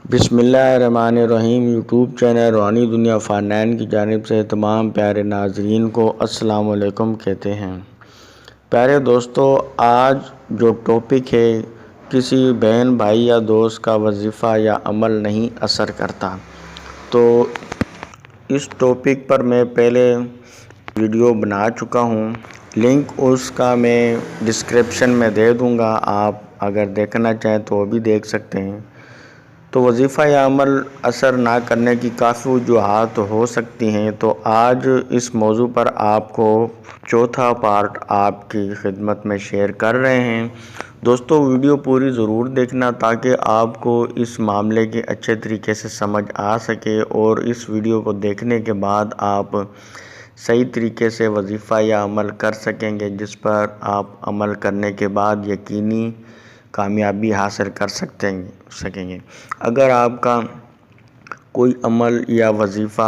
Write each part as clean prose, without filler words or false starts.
बिस्मिल्लाहिर्रहमानिर्रहीम। YouTube channel रूहानी दुनिया फ़ानैन की जानिब से तमाम प्यारे नाज़रीन को अस्सलाम वालेकुम कहते हैं। प्यारे दोस्तों, आज जो टॉपिक है, किसी बहन भाई या दोस्त का वजीफ़ा या अमल नहीं असर करता, तो इस टॉपिक पर मैं पहले वीडियो बना चुका हूँ। लिंक उसका मैं डिस्क्रिप्शन में दे दूँगा, आप अगर देखना चाहें तो वो भी देख सकते हैं। तो वजीफ़ा या अमल असर ना करने की काफ़ी वजूहात हो सकती हैं। तो आज इस मौजू पर आपको चौथा पार्ट आपकी खिदमत में शेयर कर रहे हैं। दोस्तों, वीडियो पूरी ज़रूर देखना ताकि आपको इस मामले की अच्छे तरीके से समझ आ सके और इस वीडियो को देखने के बाद आप सही तरीके से वजीफ़ा या अमल कर सकेंगे, जिस पर आप अमल करने के बाद यकीनी कामयाबी हासिल कर सकेंगे। अगर आपका कोई अमल या वजीफ़ा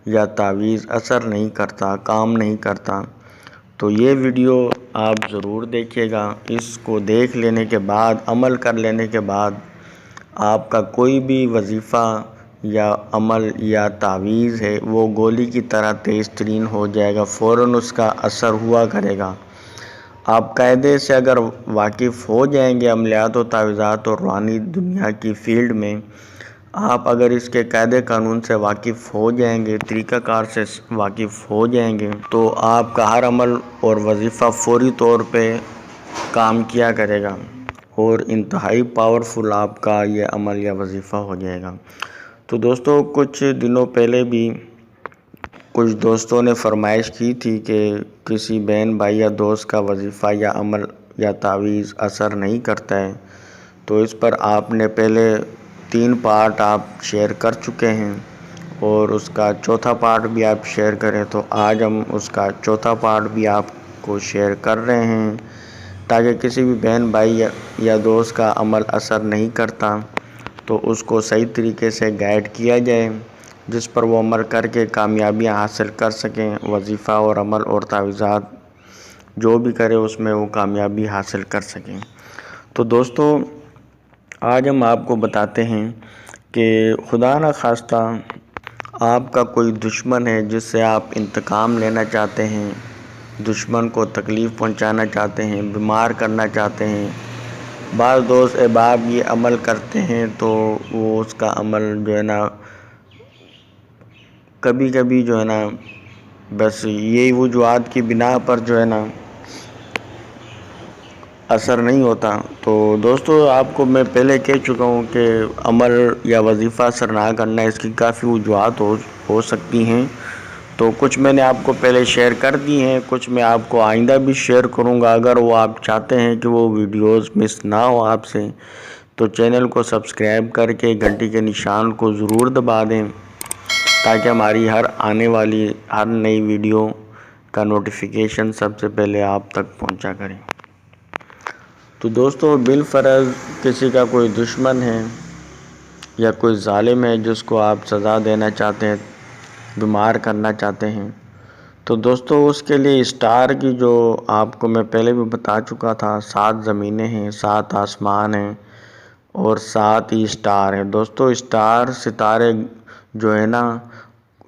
या तावीज़ असर नहीं करता, काम नहीं करता, तो ये वीडियो आप ज़रूर देखिएगा। इसको देख लेने के बाद, अमल कर लेने के बाद आपका कोई भी वजीफ़ा या अमल या तावीज़ है वो गोली की तरह तेज़ तरीन हो जाएगा, फ़ौरन उसका असर हुआ करेगा। आप कायदे से अगर वाकिफ़ हो जाएंगे अमलियात और तावीज़ात और रूहानी दुनिया की फ़ील्ड में, आप अगर इसके कायदे कानून से वाकिफ़ हो जाएंगे, तरीक़ाकार से वाकिफ़ हो जाएंगे, तो आपका हर अमल और वजीफ़ा फ़ौरी तौर पे काम किया करेगा और इंतहाई पावरफुल आपका ये अमल या वजीफ़ा हो जाएगा। तो दोस्तों, कुछ दिनों पहले भी कुछ दोस्तों ने फरमाइश की थी कि किसी बहन भाई या दोस्त का वजीफ़ा या अमल या तावीज़ असर नहीं करता है। तो इस पर आपने पहले 3 पार्ट आप शेयर कर चुके हैं और उसका चौथा पार्ट भी आप शेयर करें, तो आज हम उसका चौथा पार्ट भी आपको शेयर कर रहे हैं ताकि किसी भी बहन भाई या दोस्त का अमल असर नहीं करता तो उसको सही तरीके से गाइड किया जाए, जिस पर वो अमल करके कामयाबियाँ हासिल कर सकें। वजीफ़ा और अमल और तावीज़ात जो भी करे उसमें वो कामयाबी हासिल कर सकें। तो दोस्तों, आज हम आपको बताते हैं कि खुदा न खास्ता आपका कोई दुश्मन है जिससे आप इंतकाम लेना चाहते हैं, दुश्मन को तकलीफ़ पहुंचाना चाहते हैं, बीमार करना चाहते हैं। बाज़ दोस्त अहबाब ये अमल करते हैं तो वो उसका अमल जो है ना, कभी कभी जो है ना, बस यही वजूहात की बिना पर जो है ना असर नहीं होता। तो दोस्तों, आपको मैं पहले कह चुका हूँ कि अमल या वजीफ़ा असर ना करना, इसकी काफ़ी वजूहात हो सकती हैं। तो कुछ मैंने आपको पहले शेयर कर दी हैं, कुछ मैं आपको आइंदा भी शेयर करूँगा। अगर वो आप चाहते हैं कि वो वीडियोज़ मिस ना हो आपसे, तो चैनल को सब्सक्राइब करके घंटी के निशान को ज़रूर दबा दें ताकि हमारी हर आने वाली हर नई वीडियो का नोटिफिकेशन सबसे पहले आप तक पहुंचा करें। तो दोस्तों, बिलफ़र्ज़ किसी का कोई दुश्मन है या कोई ज़ालिम है जिसको आप सज़ा देना चाहते हैं, बीमार करना चाहते हैं, तो दोस्तों उसके लिए स्टार की, जो आपको मैं पहले भी बता चुका था, 7 ज़मीनें हैं, 7 आसमान हैं और 7 ही स्टार हैं। दोस्तों, स्टार सितारे जो है ना,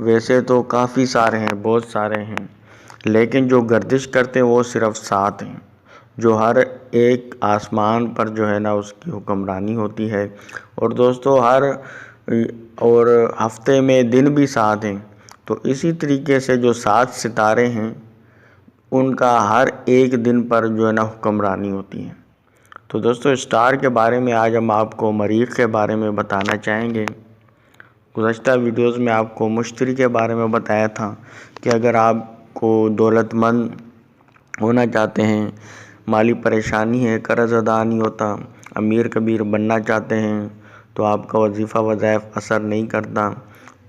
वैसे तो काफ़ी सारे हैं, बहुत सारे हैं, लेकिन जो गर्दिश करते हैं वो सिर्फ 7 हैं, जो हर एक आसमान पर जो है ना उसकी हुक्मरानी होती है। और दोस्तों, हफ्ते में दिन भी 7 हैं। तो इसी तरीके से जो 7 सितारे हैं उनका हर एक दिन पर जो है ना हुक्मरानी होती है। तो दोस्तों, स्टार के बारे में आज हम आपको मरीख़ के बारे में बताना चाहेंगे। गुज़श्ता वीडियोज़ में आपको मुश्तरी के बारे में बताया था कि अगर आपको दौलतमंद होना चाहते हैं, माली परेशानी है, कर्ज़ अदा नहीं होता, अमीर कबीर बनना चाहते हैं, तो आपका वजीफ़ा वज़ाइफ असर नहीं करता,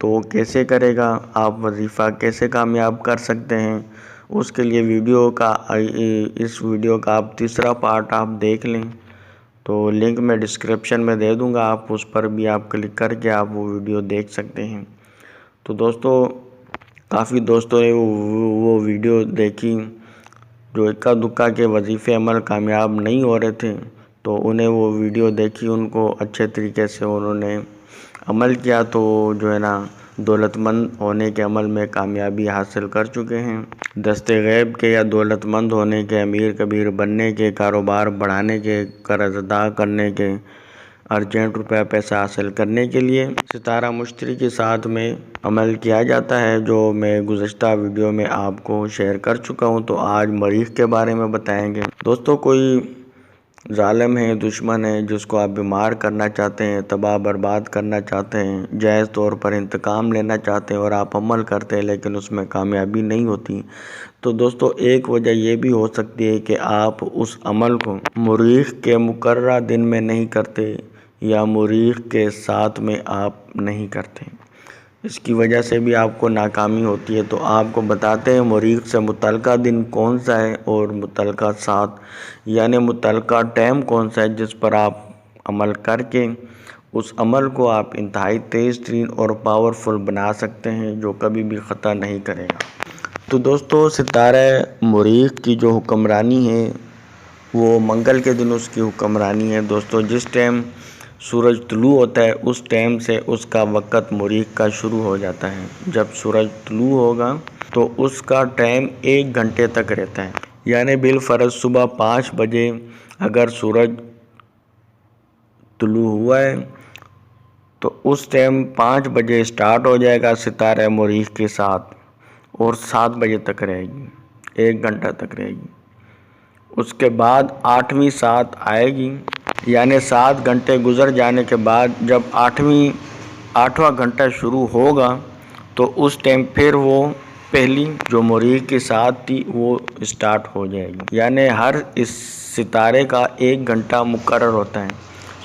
तो कैसे करेगा, आप वजीफ़ा कैसे कामयाब कर सकते हैं, उसके लिए इस वीडियो का आप तीसरा पार्ट आप देख लें। तो लिंक मैं डिस्क्रिप्शन में दे दूंगा, आप उस पर भी आप क्लिक करके आप वो वीडियो देख सकते हैं। तो दोस्तों, काफ़ी दोस्तों ने वो वीडियो देखी जो इक्का दुक्का के वजीफ़े अमल कामयाब नहीं हो रहे थे, तो उन्हें वो वीडियो देखी, उनको अच्छे तरीके से उन्होंने عمل کیا تو جو ہے نا دولت مند ہونے کے عمل میں کامیابی حاصل کر چکے ہیں۔ دست غیب کے یا دولت مند ہونے کے، امیر کبیر بننے کے، کاروبار بڑھانے کے، قرض ادا کرنے کے، ارجنٹ روپیہ پیسہ حاصل کرنے کے لیے ستارہ مشتری کے ساتھ میں عمل کیا جاتا ہے، جو میں گزشتہ ویڈیو میں آپ کو شیئر کر چکا ہوں۔ تو آج مریخ کے بارے میں بتائیں گے۔ دوستو، کوئی ظالم ہے، دشمن ہے، جس کو آپ بیمار کرنا چاہتے ہیں، تباہ برباد کرنا چاہتے ہیں، جائز طور پر انتقام لینا چاہتے ہیں اور آپ عمل کرتے ہیں لیکن اس میں کامیابی نہیں ہوتی، تو دوستو ایک وجہ یہ بھی ہو سکتی ہے کہ آپ اس عمل کو مریخ کے مقررہ دن میں نہیں کرتے یا مریخ کے ساتھ میں آپ نہیں کرتے، اس کی وجہ سے بھی آپ کو ناکامی ہوتی ہے۔ تو آپ کو بتاتے ہیں مریخ سے متعلقہ دن کون سا ہے اور متعلقہ ساتھ یعنی متعلقہ ٹائم کون سا ہے جس پر آپ عمل کر کے اس عمل کو آپ انتہائی تیز ترین اور پاورفل بنا سکتے ہیں، جو کبھی بھی خطا نہیں کرے گا۔ تو دوستو، ستارہ مریخ کی جو حکمرانی ہے وہ منگل کے دن اس کی حکمرانی ہے۔ دوستو، جس ٹائم سورج طلوع ہوتا ہے اس ٹائم سے اس کا وقت مریخ کا شروع ہو جاتا ہے۔ جب سورج طلوع ہوگا تو اس کا ٹائم 1 گھنٹے تک رہتا ہے، یعنی بالفرض صبح 5 بجے اگر سورج طلوع ہوا ہے تو اس ٹائم 5 بجے سٹارٹ ہو جائے گا ستارہ مریخ کے ساتھ اور 7 بجے تک رہے گی، 1 گھنٹہ تک رہے گی۔ اس کے بعد 8ویں سات آئے گی، یعنی 7 گھنٹے گزر جانے کے بعد جب 8واں گھنٹہ شروع ہوگا تو اس ٹائم پھر وہ پہلی جو مریخ کے ساتھ تھی وہ سٹارٹ ہو جائے گی، یعنی ہر اس ستارے کا 1 گھنٹہ مقرر ہوتا ہے۔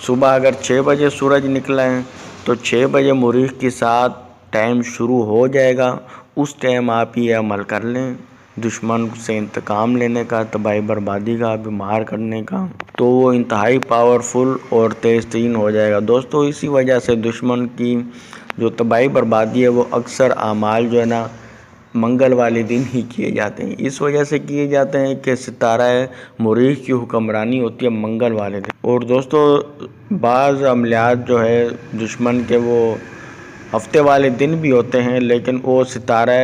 صبح اگر 6 بجے سورج نکلا ہے تو 6 بجے مریخ کے ساتھ ٹائم شروع ہو جائے گا، اس ٹائم آپ یہ عمل کر لیں دشمن سے انتقام لینے کا، تباہی بربادی کا، بیمار کرنے کا، تو وہ انتہائی پاورفل اور تیز ترین ہو جائے گا۔ دوستو، اسی وجہ سے دشمن کی جو تباہی بربادی ہے وہ اکثر اعمال جو ہے نا منگل والے دن ہی کیے جاتے ہیں۔ اس وجہ سے کیے جاتے ہیں کہ ستارہ مریخ کی حکمرانی ہوتی ہے منگل والے دن۔ اور دوستو، بعض عملیات جو ہے دشمن کے وہ ہفتے والے دن بھی ہوتے ہیں، لیکن وہ ستارہ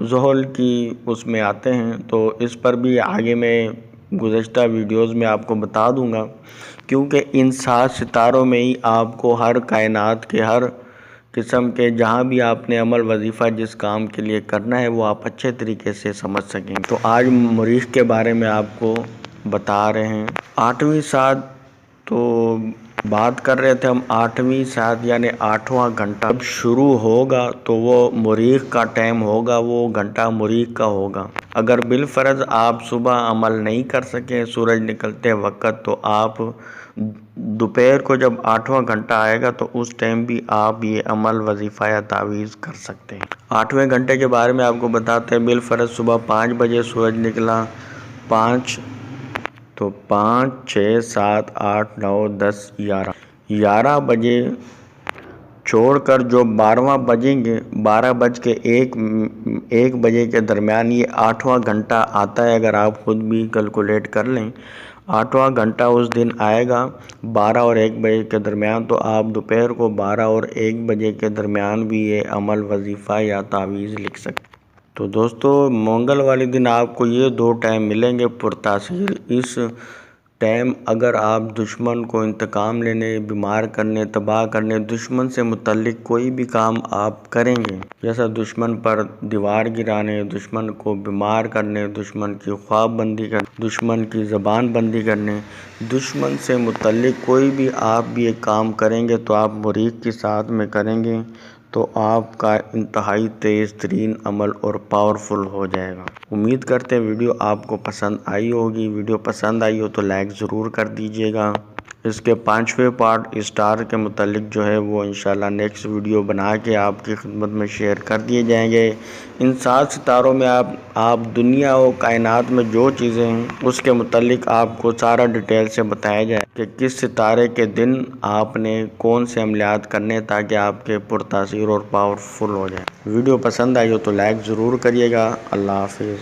زحل کی اس میں آتے ہیں، تو اس پر بھی آگے میں گزشتہ ویڈیوز میں آپ کو بتا دوں گا، کیونکہ ان 7 ستاروں میں ہی آپ کو ہر کائنات کے ہر قسم کے جہاں بھی آپ نے عمل وظیفہ جس کام کے لیے کرنا ہے وہ آپ اچھے طریقے سے سمجھ سکیں۔ تو آج مریخ کے بارے میں آپ کو بتا رہے ہیں۔ 8ویں سات تو بات کر رہے تھے ہم، 8ویں سات یعنی 8واں گھنٹہ جب شروع ہوگا تو وہ مریخ کا ٹائم ہوگا، وہ گھنٹہ مریخ کا ہوگا۔ اگر بالفرض آپ صبح عمل نہیں کر سکیں سورج نکلتے وقت تو آپ دوپہر کو جب 8واں گھنٹہ آئے گا تو اس ٹائم بھی آپ یہ عمل وظیفہ یا تعویذ کر سکتے ہیں۔ 8ویں گھنٹے کے بارے میں آپ کو بتاتے ہیں، بالفرض صبح 5 بجے سورج نکلا، 5 تو 5 6 7 8 9 10 11 بجے چھوڑ کر جو 12واں بجیں گے، 12 بج کے 1 بجے کے درمیان یہ 8واں گھنٹہ آتا ہے۔ اگر آپ خود بھی کیلکولیٹ کر لیں 8واں گھنٹہ اس دن آئے گا 12 اور 1 بجے کے درمیان، تو آپ دوپہر کو 12 اور 1 بجے کے درمیان بھی یہ عمل وظیفہ یا تعویذ لکھ سکتے ہیں۔ تو دوستو، منگل والے دن آپ کو یہ 2 ٹائم ملیں گے پرتاثیر۔ اس ٹائم اگر آپ دشمن کو انتقام لینے، بیمار کرنے، تباہ کرنے، دشمن سے متعلق کوئی بھی کام آپ کریں گے، جیسا دشمن پر دیوار گرانے، دشمن کو بیمار کرنے، دشمن کی خواب بندی کرنے، دشمن کی زبان بندی کرنے، دشمن سے متعلق کوئی بھی آپ بھی ایک کام کریں گے تو آپ مریخ کے ساتھ میں کریں گے تو آپ کا انتہائی تیز ترین عمل اور پاورفل ہو جائے گا۔ امید کرتے ہیں ویڈیو آپ کو پسند آئی ہوگی۔ ویڈیو پسند آئی ہو تو لائک ضرور کر دیجیے گا۔ اس کے 5ویں پارٹ اسٹار کے متعلق جو ہے وہ انشاءاللہ نیکسٹ ویڈیو بنا کے آپ کی خدمت میں شیئر کر دیے جائیں گے۔ ان 7 ستاروں میں آپ دنیا و کائنات میں جو چیزیں ہیں اس کے متعلق آپ کو سارا ڈیٹیل سے بتایا جائے کہ کس ستارے کے دن آپ نے کون سے عملیات کرنے تاکہ آپ کے پرتاثیر اور پاورفل ہو جائیں۔ ویڈیو پسند آئی ہو تو لائک ضرور کریے گا۔ اللہ حافظ۔